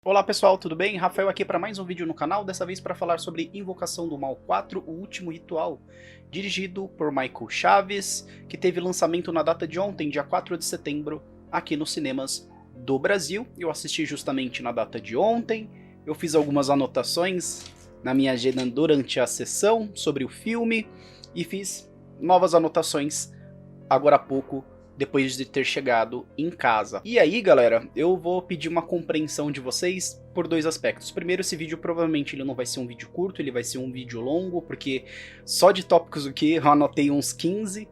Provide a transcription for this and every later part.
Olá pessoal, tudo bem? Rafael aqui para mais um vídeo no canal, dessa vez para falar sobre Invocação do Mal 4, O Último Ritual, dirigido por Michael Chaves, que teve lançamento na data de ontem, dia 4 de setembro, aqui nos cinemas do Brasil. Eu assisti justamente na data de ontem, eu fiz algumas anotações na minha agenda durante a sessão sobre o filme e fiz novas anotações agora há pouco, depois de ter chegado em casa. E aí, galera, eu vou pedir uma compreensão de vocês por dois aspectos. Primeiro, esse vídeo provavelmente ele não vai ser um vídeo curto, ele vai ser um vídeo longo, porque só de tópicos aqui eu anotei uns 15.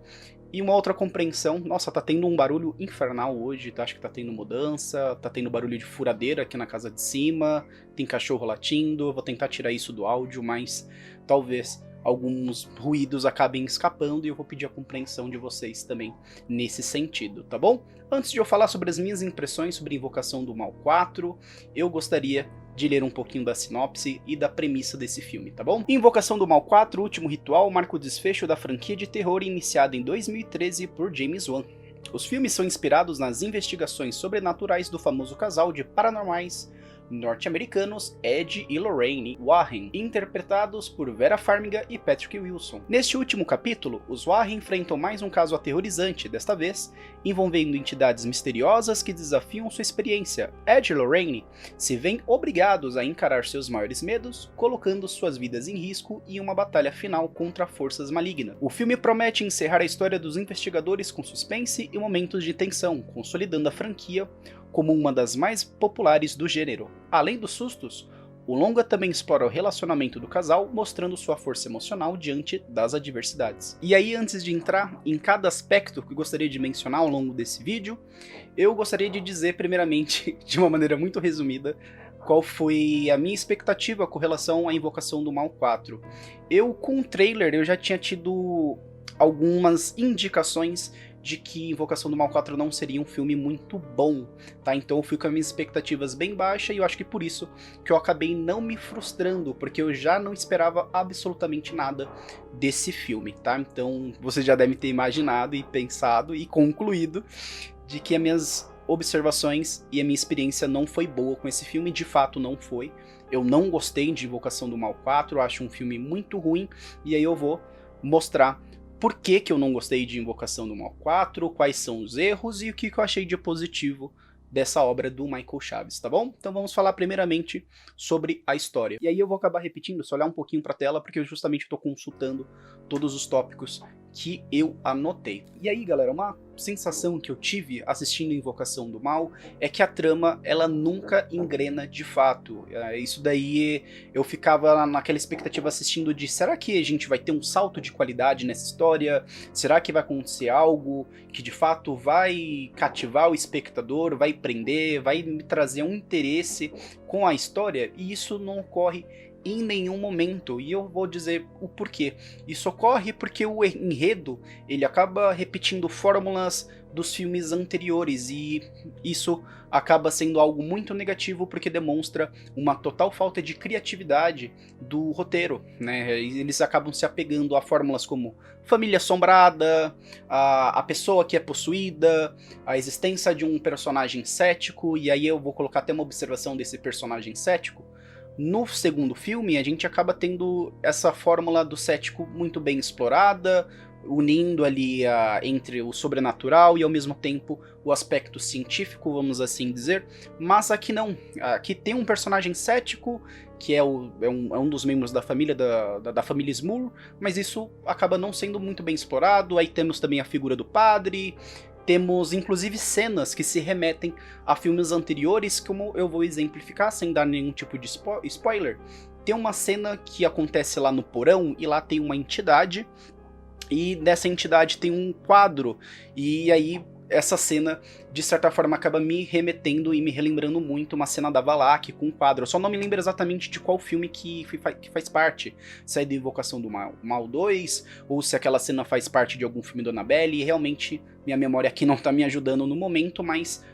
E uma outra compreensão, nossa, tá tendo um barulho infernal hoje, tá? Acho que tá tendo mudança, tá tendo barulho de furadeira aqui na casa de cima, tem cachorro latindo, vou tentar tirar isso do áudio, mas talvez alguns ruídos acabem escapando e eu vou pedir a compreensão de vocês também nesse sentido, tá bom? Antes de eu falar sobre as minhas impressões sobre Invocação do Mal 4, eu gostaria de ler um pouquinho da sinopse e da premissa desse filme, tá bom? Invocação do Mal 4, O Último Ritual, marca o desfecho da franquia de terror iniciada em 2013 por James Wan. Os filmes são inspirados nas investigações sobrenaturais do famoso casal de paranormais norte-americanos Ed e Lorraine Warren, interpretados por Vera Farmiga e Patrick Wilson. Neste último capítulo, os Warren enfrentam mais um caso aterrorizante, desta vez envolvendo entidades misteriosas que desafiam sua experiência. Ed e Lorraine se veem obrigados a encarar seus maiores medos, colocando suas vidas em risco em uma batalha final contra forças malignas. O filme promete encerrar a história dos investigadores com suspense e momentos de tensão, consolidando a franquia como uma das mais populares do gênero. Além dos sustos, o longa também explora o relacionamento do casal, mostrando sua força emocional diante das adversidades. E aí, antes de entrar em cada aspecto que eu gostaria de mencionar ao longo desse vídeo, eu gostaria de dizer primeiramente, de uma maneira muito resumida, qual foi a minha expectativa com relação à Invocação do Mal 4. Com o trailer, eu já tinha tido algumas indicações de que Invocação do Mal 4 não seria um filme muito bom, tá? Então eu fui com as minhas expectativas bem baixas e eu acho que por isso que eu acabei não me frustrando, porque eu já não esperava absolutamente nada desse filme, tá? Então você já deve ter imaginado e pensado e concluído de que as minhas observações e a minha experiência não foi boa com esse filme, de fato não foi. Eu não gostei de Invocação do Mal 4, eu acho um filme muito ruim, e aí eu vou mostrar por que eu não gostei de Invocação do Mal 4, quais são os erros e o que eu achei de positivo dessa obra do Michael Chaves, tá bom? Então vamos falar primeiramente sobre a história. E aí eu vou acabar repetindo, só olhar um pouquinho para a tela, porque eu justamente estou consultando todos os tópicos que eu anotei. E aí, galera, uma sensação que eu tive assistindo Invocação do Mal é que a trama, ela nunca engrena de fato. Isso daí, eu ficava naquela expectativa assistindo de, será que a gente vai ter um salto de qualidade nessa história? Será que vai acontecer algo que de fato vai cativar o espectador, vai prender, vai me trazer um interesse com a história? E isso não ocorre em nenhum momento, e eu vou dizer o porquê. Isso ocorre porque o enredo, ele acaba repetindo fórmulas dos filmes anteriores, e isso acaba sendo algo muito negativo porque demonstra uma total falta de criatividade do roteiro, né? Eles acabam se apegando a fórmulas como família assombrada, a pessoa que é possuída, a existência de um personagem cético, e aí eu vou colocar até uma observação desse personagem cético. No segundo filme, a gente acaba tendo essa fórmula do cético muito bem explorada, unindo ali entre o sobrenatural e ao mesmo tempo o aspecto científico, vamos assim dizer, mas aqui não. Aqui tem um personagem cético, que é um dos membros da família, da família Smur, mas isso acaba não sendo muito bem explorado. Aí temos também a figura do padre. Temos inclusive cenas que se remetem a filmes anteriores, como eu vou exemplificar sem dar nenhum tipo de spoiler. Tem uma cena que acontece lá no porão e lá tem uma entidade, e nessa entidade tem um quadro, e aí essa cena de certa forma acaba me remetendo e me relembrando muito uma cena da Valak com um quadro. Eu só não me lembro exatamente de qual filme que faz parte, se é de Invocação do Mal 2, ou se aquela cena faz parte de algum filme do Annabelle, e realmente minha memória aqui não tá me ajudando no momento, mas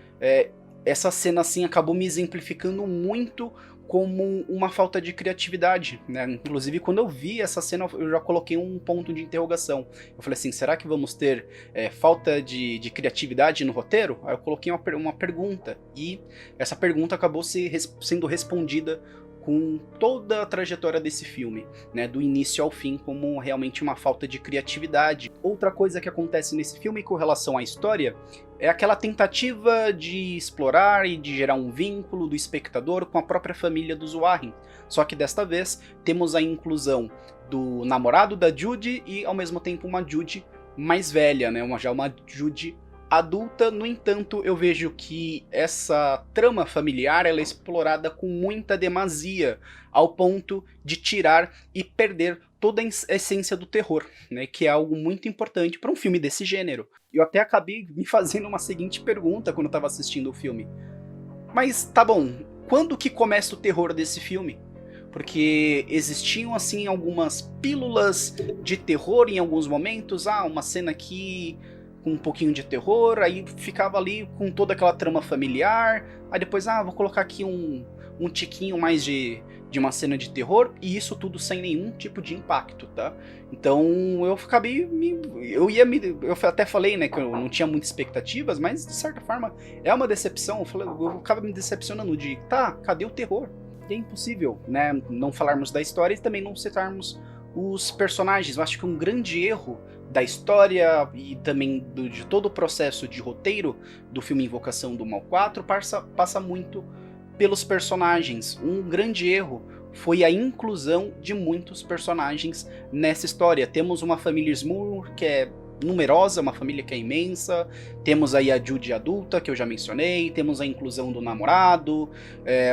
essa cena assim acabou me exemplificando muito como uma falta de criatividade, né? Inclusive, quando eu vi essa cena, eu já coloquei um ponto de interrogação. Eu falei assim, será que vamos ter falta de criatividade no roteiro? Aí eu coloquei uma pergunta, e essa pergunta acabou sendo respondida com toda a trajetória desse filme, né, do início ao fim, como realmente uma falta de criatividade. Outra coisa que acontece nesse filme com relação à história é aquela tentativa de explorar e de gerar um vínculo do espectador com a própria família dos Warren. Só que desta vez temos a inclusão do namorado da Judy e ao mesmo tempo uma Judy mais velha, né, já uma Judy adulta. No entanto, eu vejo que essa trama familiar ela é explorada com muita demasia, ao ponto de tirar e perder toda a essência do terror, né, que é algo muito importante para um filme desse gênero. Eu até acabei me fazendo uma seguinte pergunta quando eu estava assistindo o filme. Mas tá bom, quando que começa o terror desse filme? Porque existiam assim algumas pílulas de terror em alguns momentos, uma cena aqui com um pouquinho de terror, aí ficava ali com toda aquela trama familiar, aí depois, vou colocar aqui um tiquinho mais de uma cena de terror, e isso tudo sem nenhum tipo de impacto, tá? Então eu acabei, eu até falei, né, que eu não tinha muitas expectativas, mas de certa forma é uma decepção. Eu acabo me decepcionando de, cadê o terror? E é impossível, né, não falarmos da história e também não citarmos os personagens. Eu acho que um grande erro da história e também de todo o processo de roteiro do filme Invocação do Mal 4 passa muito pelos personagens. Um grande erro foi a inclusão de muitos personagens nessa história. Temos uma família Smurr que é numerosa, uma família que é imensa, temos aí a Judy adulta, que eu já mencionei, temos a inclusão do namorado,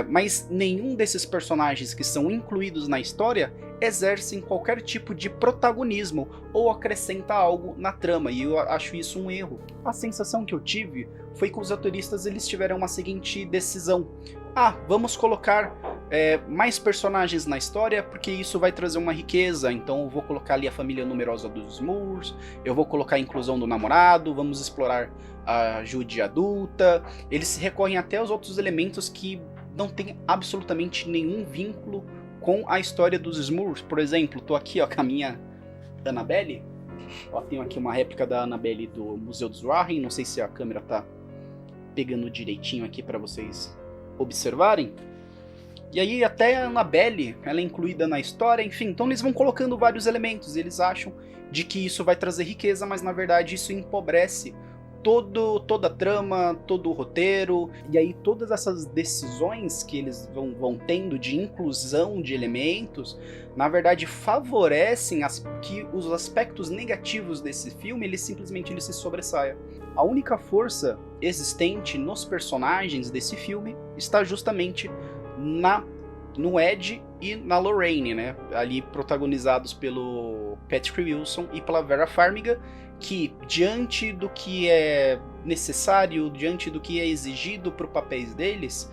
mas nenhum desses personagens que são incluídos na história exercem qualquer tipo de protagonismo ou acrescenta algo na trama, e eu acho isso um erro. A sensação que eu tive foi que os roteiristas eles tiveram uma seguinte decisão: vamos colocar mais personagens na história, porque isso vai trazer uma riqueza, então eu vou colocar ali a família numerosa dos Smurfs, eu vou colocar a inclusão do namorado, vamos explorar a Judy adulta. Eles recorrem até aos outros elementos que não tem absolutamente nenhum vínculo com a história dos Smurfs. Por exemplo, tô aqui com a minha Annabelle, tenho aqui uma réplica da Annabelle do Museu dos Warren, não sei se a câmera tá pegando direitinho aqui para vocês observarem. E aí até a Annabelle, ela é incluída na história, enfim, então eles vão colocando vários elementos, eles acham de que isso vai trazer riqueza, mas na verdade isso empobrece toda a trama, todo o roteiro, e aí todas essas decisões que eles vão tendo de inclusão de elementos, na verdade favorecem que os aspectos negativos desse filme, eles simplesmente se sobressaiam. A única força existente nos personagens desse filme está justamente no Ed e na Lorraine, né? Ali protagonizados pelo Patrick Wilson e pela Vera Farmiga, que diante do que é necessário, diante do que é exigido para os papéis deles,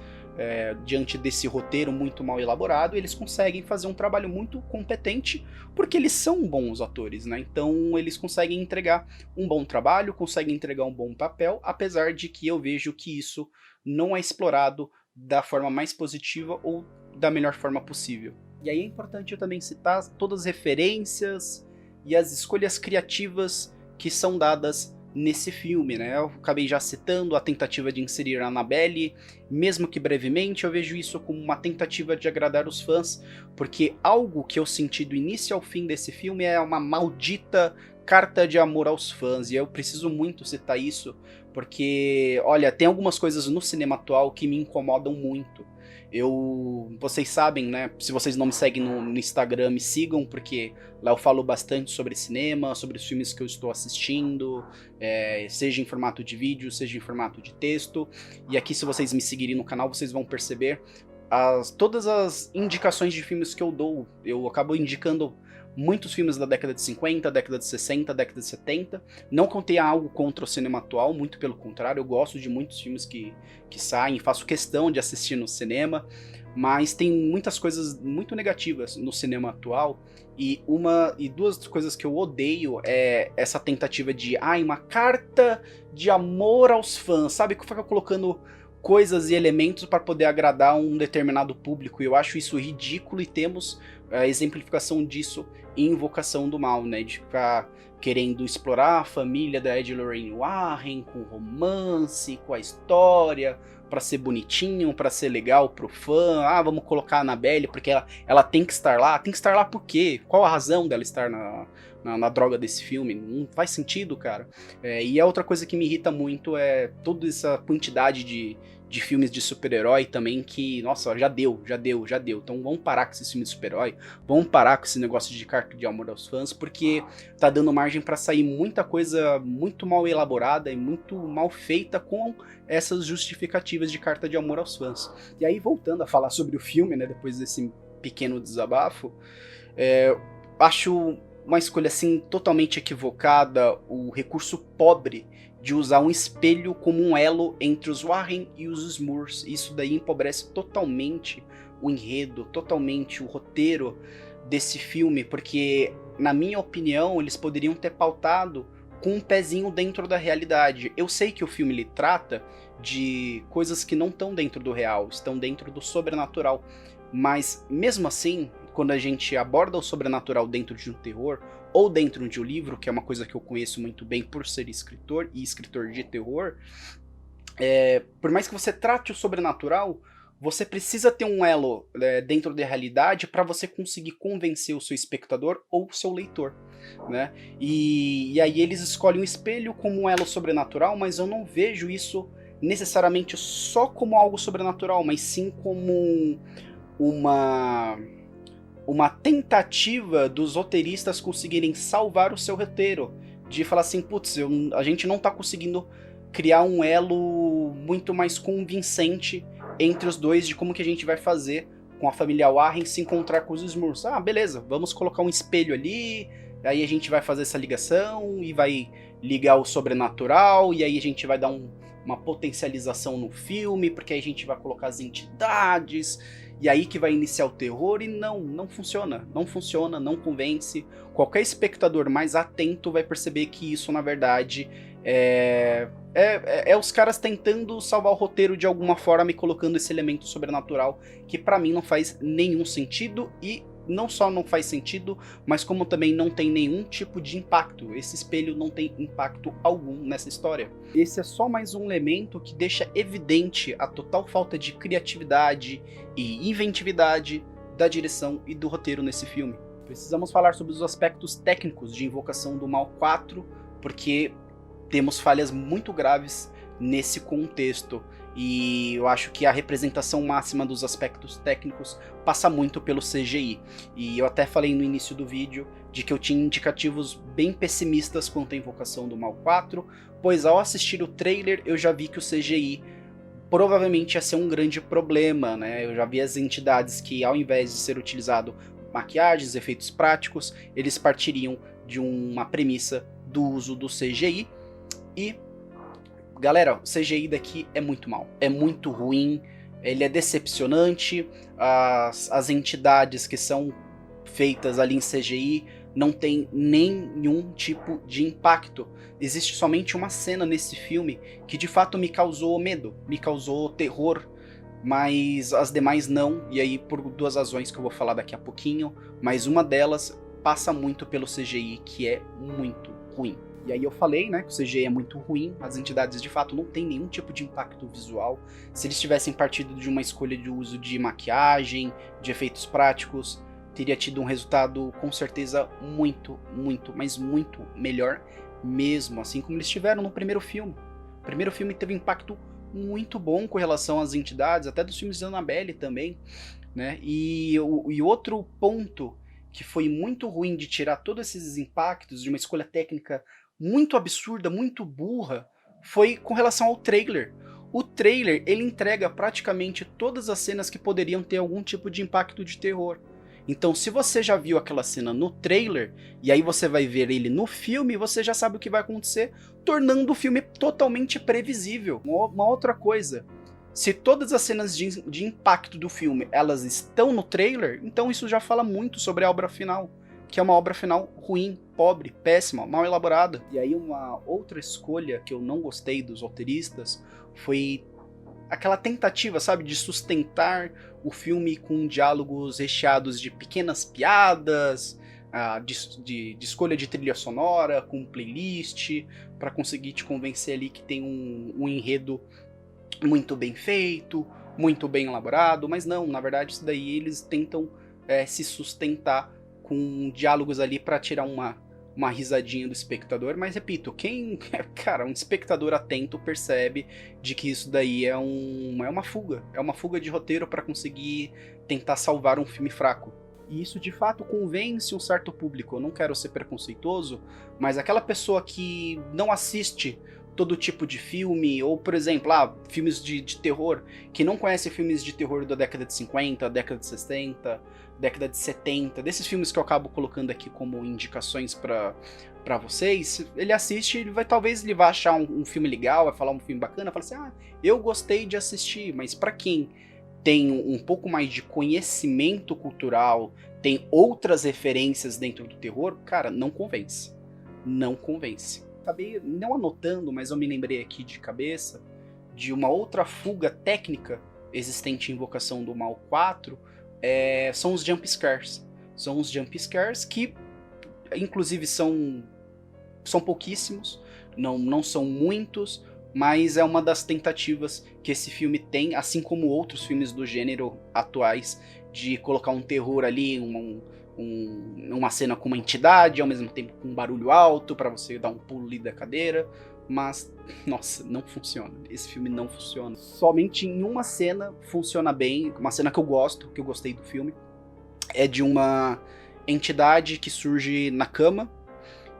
diante desse roteiro muito mal elaborado, eles conseguem fazer um trabalho muito competente, porque eles são bons atores, né? Então eles conseguem entregar um bom trabalho, conseguem entregar um bom papel, apesar de que eu vejo que isso não é explorado da forma mais positiva ou da melhor forma possível. E aí é importante eu também citar todas as referências e as escolhas criativas que são dadas nesse filme, né? Eu acabei já citando a tentativa de inserir a Annabelle, mesmo que brevemente, eu vejo isso como uma tentativa de agradar os fãs, porque algo que eu senti do início ao fim desse filme é uma maldita carta de amor aos fãs, e eu preciso muito citar isso, porque, olha, tem algumas coisas no cinema atual que me incomodam muito. Vocês sabem, né? Se vocês não me seguem no Instagram, me sigam, porque lá eu falo bastante sobre cinema, sobre os filmes que eu estou assistindo, seja em formato de vídeo, seja em formato de texto. E aqui, se vocês me seguirem no canal, vocês vão perceber todas as indicações de filmes que eu dou. Eu acabo indicando muitos filmes da década de 50, década de 60, década de 70. Não contei algo contra o cinema atual, muito pelo contrário, eu gosto de muitos filmes que saem, faço questão de assistir no cinema, mas tem muitas coisas muito negativas no cinema atual, e duas coisas que eu odeio é essa tentativa de uma carta de amor aos fãs, sabe? Que fica colocando coisas e elementos para poder agradar um determinado público. E eu acho isso ridículo, e temos a exemplificação disso em Invocação do Mal, né? De ficar querendo explorar a família da Ed Lorraine Warren com romance, com a história, para ser bonitinho, para ser legal pro fã. Ah, vamos colocar a Annabelle porque ela tem que estar lá. Tem que estar lá por quê? Qual a razão dela estar na droga desse filme? Não faz sentido, cara. E a outra coisa que me irrita muito é toda essa quantidade de filmes de super-herói também que, nossa, já deu. Então vamos parar com esses filmes de super-herói, vamos parar com esse negócio de carta de amor aos fãs, porque tá dando margem pra sair muita coisa muito mal elaborada e muito mal feita com essas justificativas de carta de amor aos fãs. E aí, voltando a falar sobre o filme, né, depois desse pequeno desabafo, acho uma escolha assim totalmente equivocada o recurso pobre de usar um espelho como um elo entre os Warren e os Smurfs. Isso daí empobrece totalmente o enredo, totalmente o roteiro desse filme, porque, na minha opinião, eles poderiam ter pautado com um pezinho dentro da realidade. Eu sei que o filme ele trata de coisas que não estão dentro do real, estão dentro do sobrenatural, mas mesmo assim, quando a gente aborda o sobrenatural dentro de um terror, ou dentro de um livro, que é uma coisa que eu conheço muito bem por ser escritor, e escritor de terror, por mais que você trate o sobrenatural, você precisa ter um elo dentro da realidade para você conseguir convencer o seu espectador ou o seu leitor, né? E aí eles escolhem o espelho como um elo sobrenatural, mas eu não vejo isso necessariamente só como algo sobrenatural, mas sim como uma tentativa dos roteiristas conseguirem salvar o seu roteiro. De falar assim, putz, a gente não tá conseguindo criar um elo muito mais convincente entre os dois de como que a gente vai fazer com a família Warren se encontrar com os Smurfs. Ah, beleza, vamos colocar um espelho ali, aí a gente vai fazer essa ligação e vai ligar o sobrenatural, e aí a gente vai dar uma potencialização no filme, porque aí a gente vai colocar as entidades, e aí que vai iniciar o terror. E não funciona, não convence. Qualquer espectador mais atento vai perceber que isso, na verdade, é os caras tentando salvar o roteiro de alguma forma e colocando esse elemento sobrenatural que pra mim não faz nenhum sentido, e não só não faz sentido, mas como também não tem nenhum tipo de impacto. Esse espelho não tem impacto algum nessa história. Esse é só mais um elemento que deixa evidente a total falta de criatividade e inventividade da direção e do roteiro nesse filme. Precisamos falar sobre os aspectos técnicos de Invocação do Mal 4, porque temos falhas muito graves nesse contexto, e eu acho que a representação máxima dos aspectos técnicos passa muito pelo CGI. E eu até falei no início do vídeo de que eu tinha indicativos bem pessimistas quanto à Invocação do Mal 4, pois ao assistir o trailer eu já vi que o CGI provavelmente ia ser um grande problema, né? Eu já vi as entidades que, ao invés de ser utilizado maquiagens, efeitos práticos, eles partiriam de uma premissa do uso do CGI. E galera, o CGI daqui é muito mal, é muito ruim, ele é decepcionante. As entidades que são feitas ali em CGI não tem nenhum tipo de impacto. Existe somente uma cena nesse filme que de fato me causou medo, me causou terror, mas as demais não, e aí por duas razões que eu vou falar daqui a pouquinho, mas uma delas passa muito pelo CGI, que é muito ruim. E aí eu falei, né, que o CGI é muito ruim, as entidades de fato não tem nenhum tipo de impacto visual. Se eles tivessem partido de uma escolha de uso de maquiagem, de efeitos práticos, teria tido um resultado com certeza muito, mas muito melhor mesmo, assim como eles tiveram no primeiro filme. O primeiro filme teve um impacto muito bom com relação às entidades, até dos filmes da Annabelle também, né? E outro ponto que foi muito ruim de tirar todos esses impactos de uma escolha técnica muito absurda, muito burra, foi com relação ao trailer. O trailer, ele entrega praticamente todas as cenas que poderiam ter algum tipo de impacto de terror. Então, se você já viu aquela cena no trailer, e aí você vai ver ele no filme, você já sabe o que vai acontecer, tornando o filme totalmente previsível. Uma outra coisa, se todas as cenas de impacto do filme, elas estão no trailer, então isso já fala muito sobre a obra final, que é uma obra final ruim, pobre, péssima, mal elaborada. E aí uma outra escolha que eu não gostei dos roteiristas foi aquela tentativa, sabe, de sustentar o filme com diálogos recheados de pequenas piadas, de escolha de trilha sonora, com playlist, para conseguir te convencer ali que tem um enredo muito bem feito, muito bem elaborado, mas não, na verdade isso daí eles tentam se sustentar com diálogos ali para tirar uma risadinha do espectador, mas repito, cara, um espectador atento percebe de que isso daí é uma fuga de roteiro para conseguir tentar salvar um filme fraco. E isso de fato convence um certo público. Eu não quero ser preconceituoso, mas aquela pessoa que não assiste todo tipo de filme, ou por exemplo, filmes de terror, que não conhece filmes de terror da década de 50, década de 60, década de 70, desses filmes que eu acabo colocando aqui como indicações para vocês, ele assiste, talvez ele vá achar um filme legal, vai falar um filme bacana, fala assim, eu gostei de assistir, mas para quem tem um pouco mais de conhecimento cultural, tem outras referências dentro do terror, cara, não convence. Não convence. Acabei não anotando, mas eu me lembrei aqui de cabeça de uma outra fuga técnica existente em Invocação do Mal 4, são os jump scares. São os jump scares que, inclusive, são pouquíssimos, não são muitos, mas é uma das tentativas que esse filme tem, assim como outros filmes do gênero atuais, de colocar um terror ali, uma cena com uma entidade, ao mesmo tempo com um barulho alto, para você dar um pulo ali da cadeira, mas, nossa, não funciona. Esse filme não funciona. Somente em uma cena funciona bem, uma cena que eu gostei do filme, é de uma entidade que surge na cama,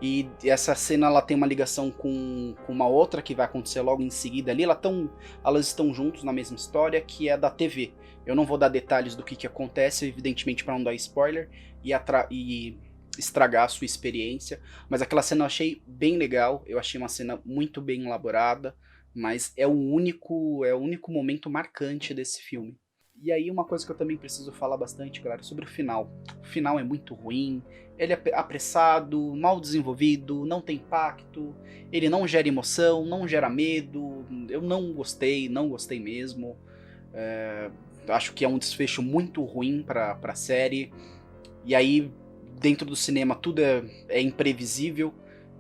e essa cena ela tem uma ligação com uma outra que vai acontecer logo em seguida ali. Elas estão juntos na mesma história, que é da TV. Eu não vou dar detalhes do que acontece, evidentemente para não dar spoiler e estragar a sua experiência. Mas aquela cena eu achei bem legal, eu achei uma cena muito bem elaborada, mas é o único momento marcante desse filme. E aí uma coisa que eu também preciso falar bastante, galera, sobre o final. O final é muito ruim, ele é apressado, mal desenvolvido, não tem impacto, ele não gera emoção, não gera medo. Eu não gostei mesmo. Acho que é um desfecho muito ruim pra série. E aí, dentro do cinema, tudo é imprevisível.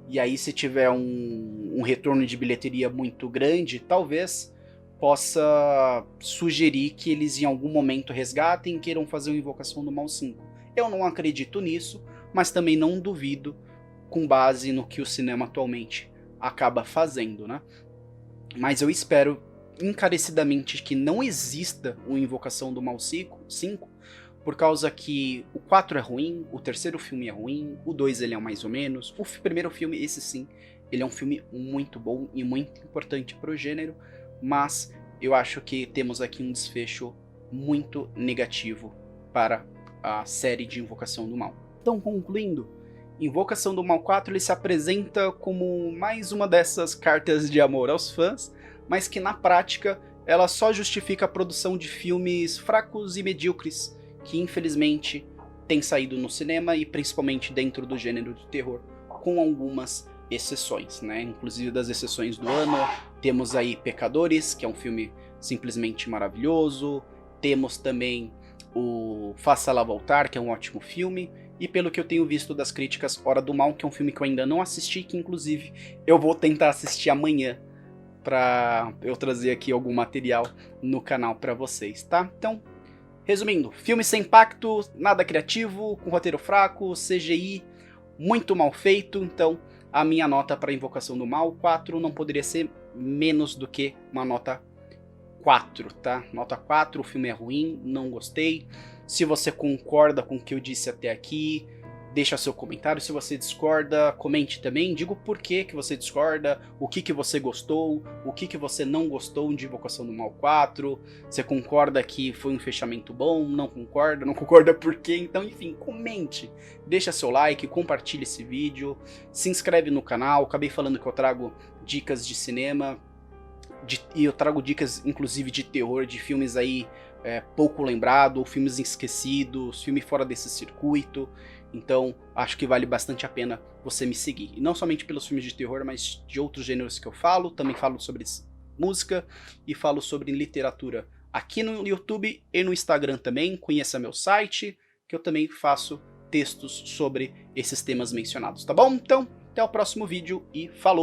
E aí, se tiver um retorno de bilheteria muito grande, talvez possa sugerir que eles em algum momento resgatem e queiram fazer uma Invocação do Mal 5. Eu não acredito nisso, mas também não duvido com base no que o cinema atualmente acaba fazendo, né? Mas eu espero encarecidamente que não exista uma Invocação do Mal 5, por causa que o 4 é ruim, o terceiro filme é ruim, o 2 ele é mais ou menos, o primeiro filme, esse sim, ele é um filme muito bom e muito importante pro gênero, mas eu acho que temos aqui um desfecho muito negativo para a série de Invocação do Mal. Então, concluindo, Invocação do Mal 4 ele se apresenta como mais uma dessas cartas de amor aos fãs, mas que na prática ela só justifica a produção de filmes fracos e medíocres, que infelizmente têm saído no cinema e principalmente dentro do gênero de terror, com algumas exceções, né? Inclusive das exceções do ano, temos aí Pecadores, que é um filme simplesmente maravilhoso, temos também o Faça-la Voltar, que é um ótimo filme, e pelo que eu tenho visto das críticas, Hora do Mal, que é um filme que eu ainda não assisti, que inclusive eu vou tentar assistir amanhã, pra eu trazer aqui algum material no canal pra vocês, tá? Então, resumindo, filme sem impacto, nada criativo, com roteiro fraco, CGI muito mal feito, então a minha nota para Invocação do Mal 4 não poderia ser menos do que uma nota 4, tá? Nota 4, o filme é ruim, não gostei. Se você concorda com o que eu disse até aqui, deixa seu comentário. Se você discorda, comente também. Diga o porquê que você discorda, o que você gostou, o que você não gostou de Invocação do Mal 4. Você concorda que foi um fechamento bom? Não concorda por quê? Então, enfim, comente. Deixa seu like, compartilhe esse vídeo, se inscreve no canal. Acabei falando que eu trago dicas de cinema, e eu trago dicas inclusive de terror, de filmes aí pouco lembrado, filmes esquecidos, filme fora desse circuito. Então acho que vale bastante a pena você me seguir, e não somente pelos filmes de terror, mas de outros gêneros que eu falo. Também falo sobre música e falo sobre literatura aqui no YouTube e no Instagram também. Conheça meu site, que eu também faço textos sobre esses temas mencionados, tá bom? Então, até o próximo vídeo e falou!